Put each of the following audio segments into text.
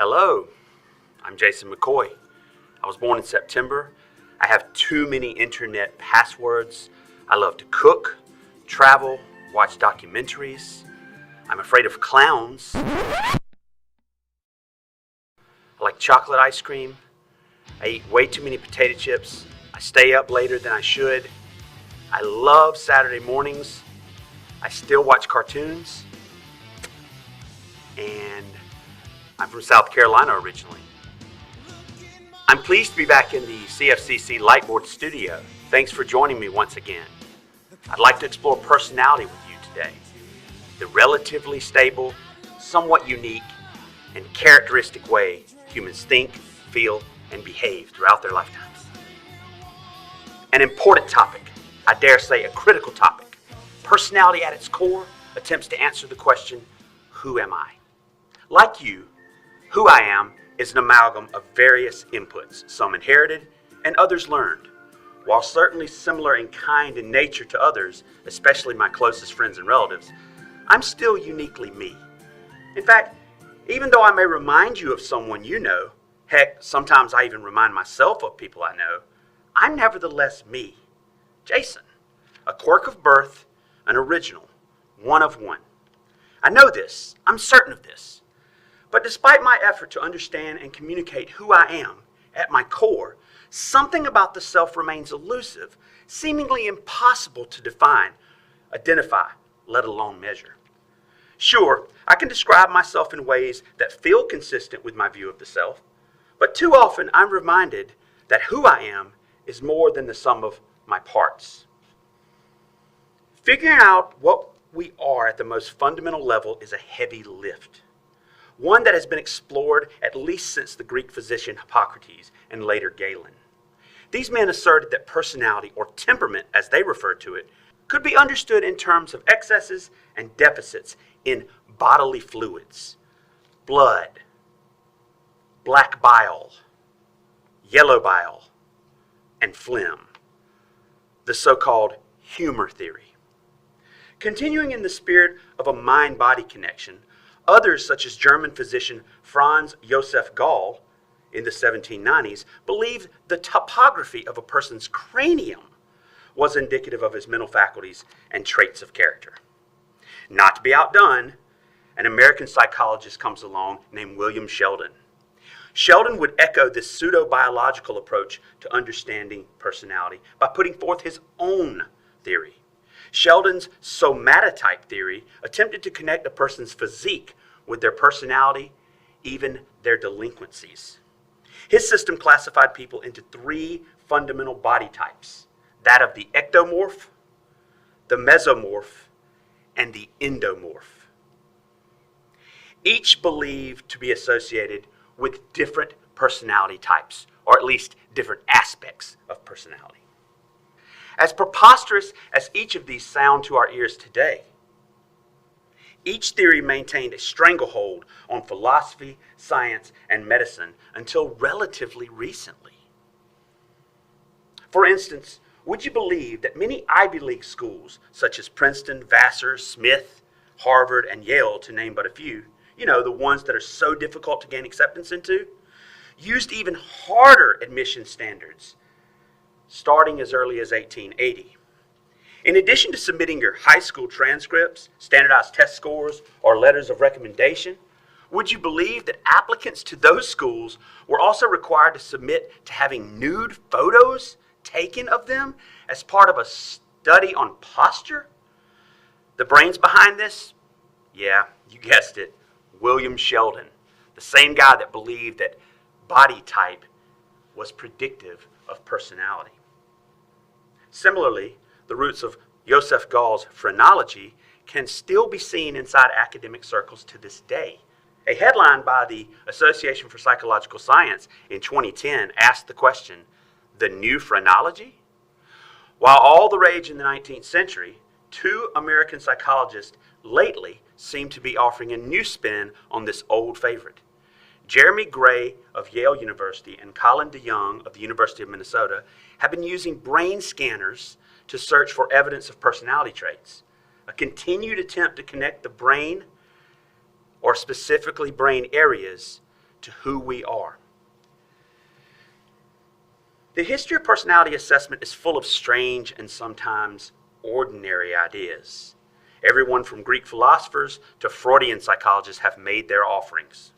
Hello, I'm Jason McCoy. I was born in September. I have too many internet passwords. I love to cook, travel, watch documentaries. I'm afraid of clowns. I like chocolate ice cream. I eat way too many potato chips. I stay up later than I should. I love Saturday mornings. I still watch cartoons. And I'm from South Carolina originally. I'm pleased to be back in the CFCC Lightboard studio. Thanks for joining me once again. I'd like to explore personality with you today. The relatively stable, somewhat unique, and characteristic way humans think, feel, and behave throughout their lifetimes. An important topic, I dare say a critical topic. Personality at its core attempts to answer the question, who am I? Like you, who I am is an amalgam of various inputs, some inherited and others learned. While certainly similar in kind and nature to others, especially my closest friends and relatives, I'm still uniquely me. In fact, even though I may remind you of someone you know, heck, sometimes I even remind myself of people I know, I'm nevertheless me, Jason, a quirk of birth, an original, one of one. I know this, I'm certain of this. But despite my effort to understand and communicate who I am, at my core, something about the self remains elusive, seemingly impossible to define, identify, let alone measure. Sure, I can describe myself in ways that feel consistent with my view of the self, but too often I'm reminded that who I am is more than the sum of my parts. Figuring out what we are at the most fundamental level is a heavy lift. One that has been explored at least since the Greek physician Hippocrates and later Galen. These men asserted that personality, or temperament as they referred to it, could be understood in terms of excesses and deficits in bodily fluids, blood, black bile, yellow bile, and phlegm, the so-called humor theory. Continuing in the spirit of a mind-body connection, others, such as German physician Franz Josef Gall in the 1790s, believed the topography of a person's cranium was indicative of his mental faculties and traits of character. Not to be outdone, an American psychologist comes along named William Sheldon. Sheldon would echo this pseudo-biological approach to understanding personality by putting forth his own theory. Sheldon's somatotype theory attempted to connect a person's physique with their personality, even their delinquencies. His system classified people into three fundamental body types, that of the ectomorph, the mesomorph, and the endomorph. Each believed to be associated with different personality types, or at least different aspects of personality. As preposterous as each of these sound to our ears today, each theory maintained a stranglehold on philosophy, science, and medicine until relatively recently. For instance, would you believe that many Ivy League schools, such as Princeton, Vassar, Smith, Harvard, and Yale, to name but a few, the ones that are so difficult to gain acceptance into, used even harder admission standards, starting as early as 1880. In addition to submitting your high school transcripts, standardized test scores, or letters of recommendation, would you believe that applicants to those schools were also required to submit to having nude photos taken of them as part of a study on posture? The brains behind this? Yeah, you guessed it, William Sheldon, the same guy that believed that body type was predictive of personality. Similarly, the roots of Joseph Gall's phrenology can still be seen inside academic circles to this day. A headline by the Association for Psychological Science in 2010 asked the question, "The new phrenology?" While all the rage in the 19th century, two American psychologists lately seem to be offering a new spin on this old favorite. Jeremy Gray of Yale University and Colin DeYoung of the University of Minnesota have been using brain scanners to search for evidence of personality traits, a continued attempt to connect the brain, or specifically brain areas, to who we are. The history of personality assessment is full of strange and sometimes ordinary ideas. Everyone from Greek philosophers to Freudian psychologists have made their offerings.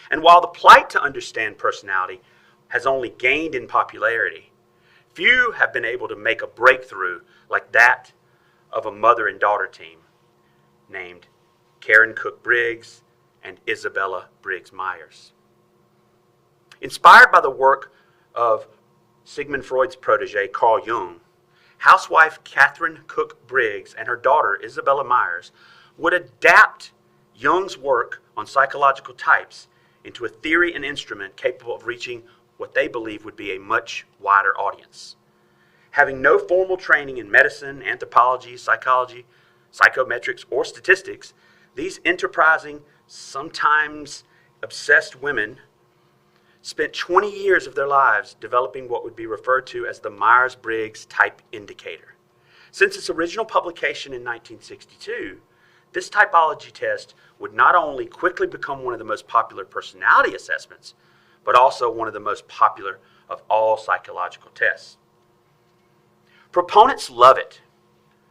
And while the plight to understand personality has only gained in popularity, few have been able to make a breakthrough like that of a mother and daughter team named Karen Cook Briggs and Isabella Briggs Myers. Inspired by the work of Sigmund Freud's protege, Carl Jung, housewife Catherine Cook Briggs and her daughter, Isabella Myers, would adapt Jung's work on psychological types into a theory and instrument capable of reaching what they believe would be a much wider audience. Having no formal training in medicine, anthropology, psychology, psychometrics, or statistics, these enterprising, sometimes obsessed women spent 20 years of their lives developing what would be referred to as the Myers-Briggs Type Indicator. Since its original publication in 1962, this typology test would not only quickly become one of the most popular personality assessments, but also one of the most popular of all psychological tests. Proponents love it.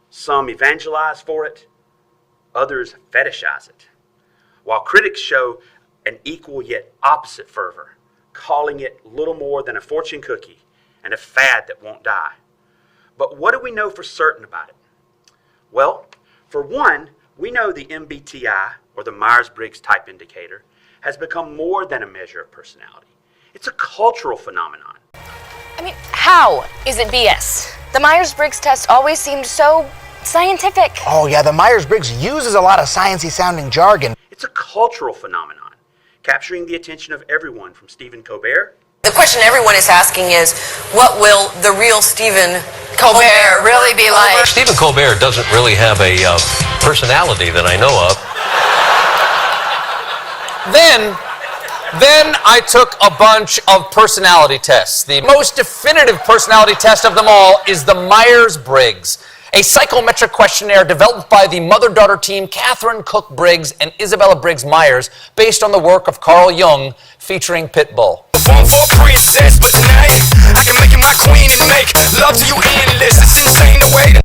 Some evangelize for it, others fetishize it, while critics show an equal yet opposite fervor, calling it little more than a fortune cookie and a fad that won't die. But what do we know for certain about it? Well, for one, we know the MBTI, or the Myers-Briggs Type Indicator, has become more than a measure of personality. It's a cultural phenomenon. I mean, how is it BS? The Myers-Briggs test always seemed so scientific. Oh yeah, the Myers-Briggs uses a lot of sciencey sounding jargon. It's a cultural phenomenon, capturing the attention of everyone from Stephen Colbert. The question everyone is asking is, what will the real Stephen Colbert really be like? Stephen Colbert doesn't really have a personality that I know of. Then I took a bunch of personality tests. The most definitive personality test of them all is the Myers-Briggs, a psychometric questionnaire developed by the mother-daughter team Catherine Cook Briggs and Isabella Briggs Myers, based on the work of Carl Jung, featuring Pitbull.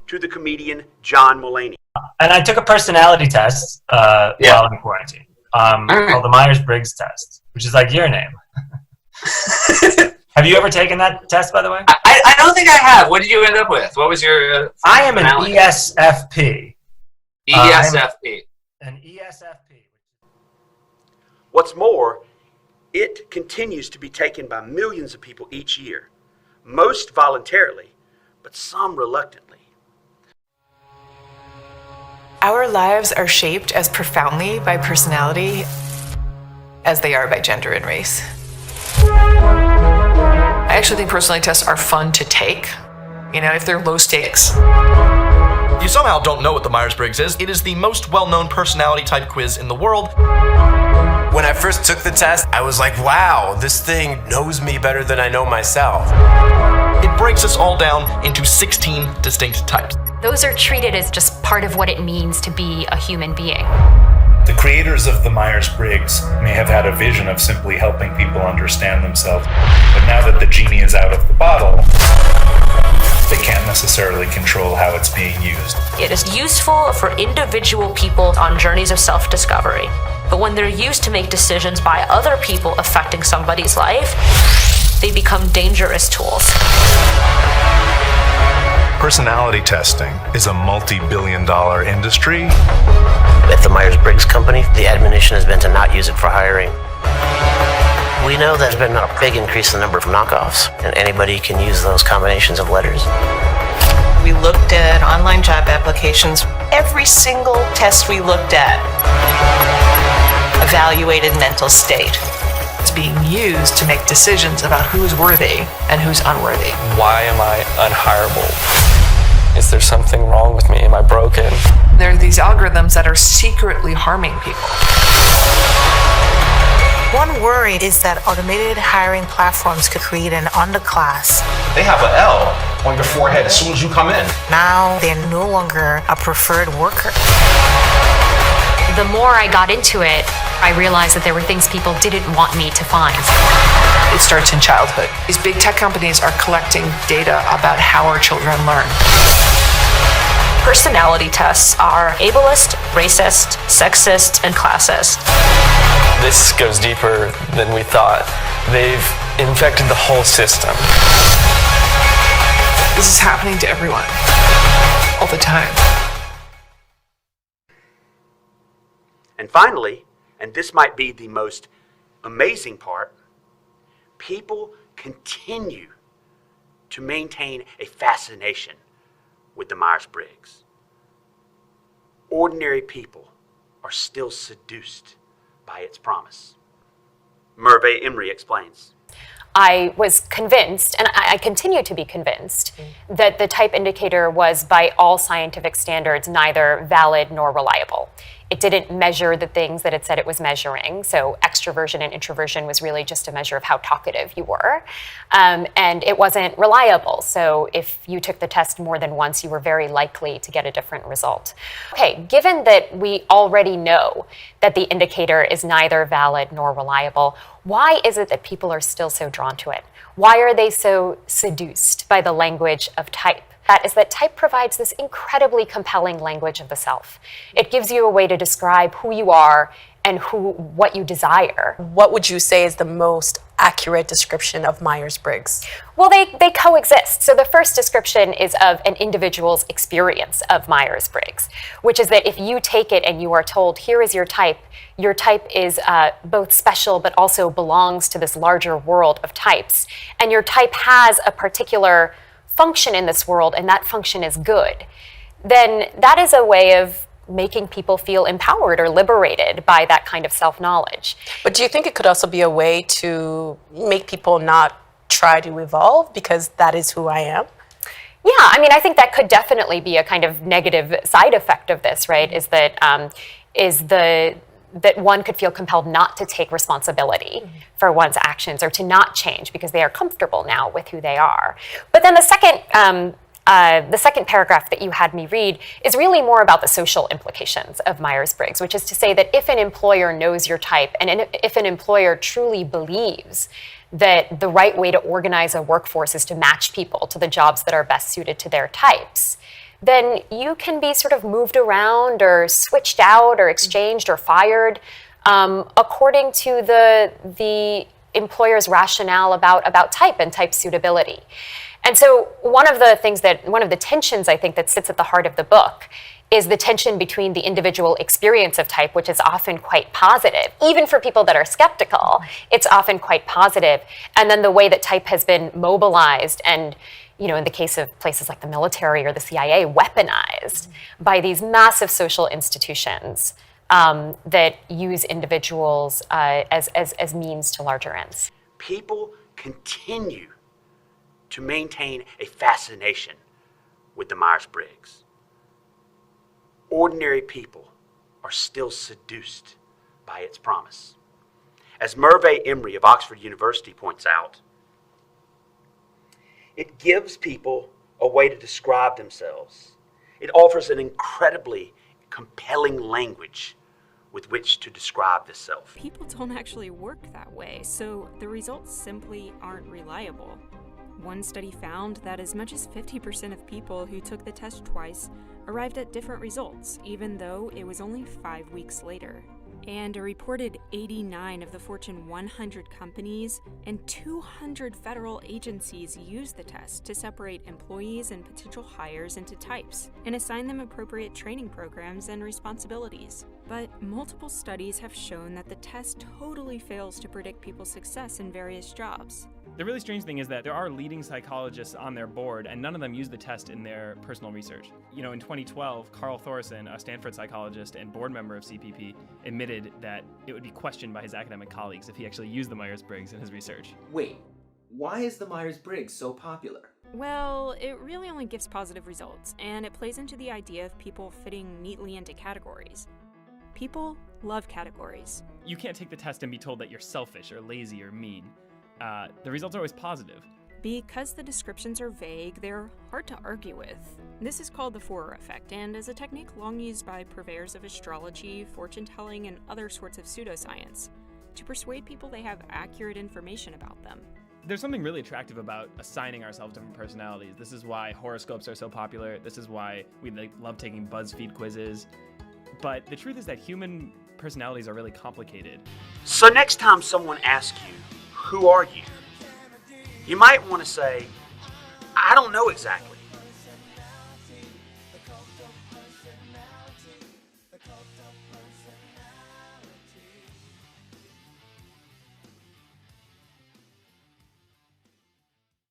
To the comedian John Mulaney. And I took a personality test while in quarantine, called the Myers-Briggs test, which is like your name. Have you ever taken that test, by the way? I don't think I have. What did you end up with? What was your I am an ESFP. ESFP. An ESFP. What's more, it continues to be taken by millions of people each year, most voluntarily, but some reluctantly. Our lives are shaped as profoundly by personality as they are by gender and race. I actually think personality tests are fun to take, if they're low stakes. You somehow don't know what the Myers-Briggs is. It is the most well-known personality type quiz in the world. When I first took the test, I was like, wow, this thing knows me better than I know myself. It breaks us all down into 16 distinct types. Those are treated as just part of what it means to be a human being. The creators of the Myers-Briggs may have had a vision of simply helping people understand themselves, but now that the genie is out of the bottle, they can't necessarily control how it's being used. It is useful for individual people on journeys of self-discovery, but when they're used to make decisions by other people affecting somebody's life, they become dangerous tools. Personality testing is a multi-billion-dollar industry. At the Myers-Briggs company, the admonition has been to not use it for hiring. We know there's been a big increase in the number of knockoffs, and anybody can use those combinations of letters. We looked at online job applications. Every single test we looked at evaluated mental state. It's being used to make decisions about who's worthy and who's unworthy. Why am I unhireable? Is there something wrong with me? Am I broken? There are these algorithms that are secretly harming people. One worry is that automated hiring platforms could create an underclass. They have an L on your forehead as soon as you come in. Now they're no longer a preferred worker. The more I got into it, I realized that there were things people didn't want me to find. It starts in childhood. These big tech companies are collecting data about how our children learn. Personality tests are ableist, racist, sexist, and classist. This goes deeper than we thought. They've infected the whole system. This is happening to everyone, all the time. And finally, and this might be the most amazing part, people continue to maintain a fascination with the Myers-Briggs. Ordinary people are still seduced by its promise. Merve Emery explains. I was convinced, and I continue to be convinced, that the type indicator was, by all scientific standards, neither valid nor reliable. It didn't measure the things that it said it was measuring. So extroversion and introversion was really just a measure of how talkative you were. And it wasn't reliable. So if you took the test more than once, you were very likely to get a different result. Okay, given that we already know that the indicator is neither valid nor reliable, why is it that people are still so drawn to it? Why are they so seduced by the language of type? That is that type provides this incredibly compelling language of the self. It gives you a way to describe who you are and what you desire. What would you say is the most accurate description of Myers-Briggs? Well, they coexist. So the first description is of an individual's experience of Myers-Briggs, which is that if you take it and you are told, here is your type is both special but also belongs to this larger world of types. And your type has a particular function in this world, and that function is good, then that is a way of making people feel empowered or liberated by that kind of self-knowledge. But do you think it could also be a way to make people not try to evolve because that is who I am? Yeah, I mean, I think that could definitely be a kind of negative side effect of this, right? That one could feel compelled not to take responsibility for one's actions or to not change because they are comfortable now with who they are. But then the second paragraph that you had me read is really more about the social implications of Myers-Briggs, which is to say that if an employer knows your type and if an employer truly believes that the right way to organize a workforce is to match people to the jobs that are best suited to their types, then you can be sort of moved around or switched out or exchanged or fired according to the employer's rationale about type and type suitability. And so one of the tensions I think that sits at the heart of the book is the tension between the individual experience of type, which is often quite positive. Even for people that are skeptical, it's often quite positive. And then the way that type has been mobilized and, you know, in the case of places like the military or the CIA, weaponized by these massive social institutions that use individuals as means to larger ends. People continue to maintain a fascination with the Myers-Briggs. Ordinary people are still seduced by its promise. As Merve Emery of Oxford University points out, it gives people a way to describe themselves. It offers an incredibly compelling language with which to describe the self. People don't actually work that way, so the results simply aren't reliable. One study found that as much as 50% of people who took the test twice arrived at different results, even though it was only 5 weeks later. And a reported 89 of the Fortune 100 companies and 200 federal agencies use the test to separate employees and potential hires into types and assign them appropriate training programs and responsibilities. But multiple studies have shown that the test totally fails to predict people's success in various jobs. The really strange thing is that there are leading psychologists on their board, and none of them use the test in their personal research. You know, in 2012, Carl Thorson, a Stanford psychologist and board member of CPP, admitted that it would be questioned by his academic colleagues if he actually used the Myers-Briggs in his research. Wait, why is the Myers-Briggs so popular? Well, it really only gives positive results, and it plays into the idea of people fitting neatly into categories. People love categories. You can't take the test and be told that you're selfish or lazy or mean. The results are always positive. Because the descriptions are vague, they're hard to argue with. This is called the Forer effect, and is a technique long used by purveyors of astrology, fortune-telling, and other sorts of pseudoscience to persuade people they have accurate information about them. There's something really attractive about assigning ourselves different personalities. This is why horoscopes are so popular. This is why we love taking BuzzFeed quizzes. But the truth is that human personalities are really complicated. So next time someone asks you, who are you? You might want to say, I don't know exactly.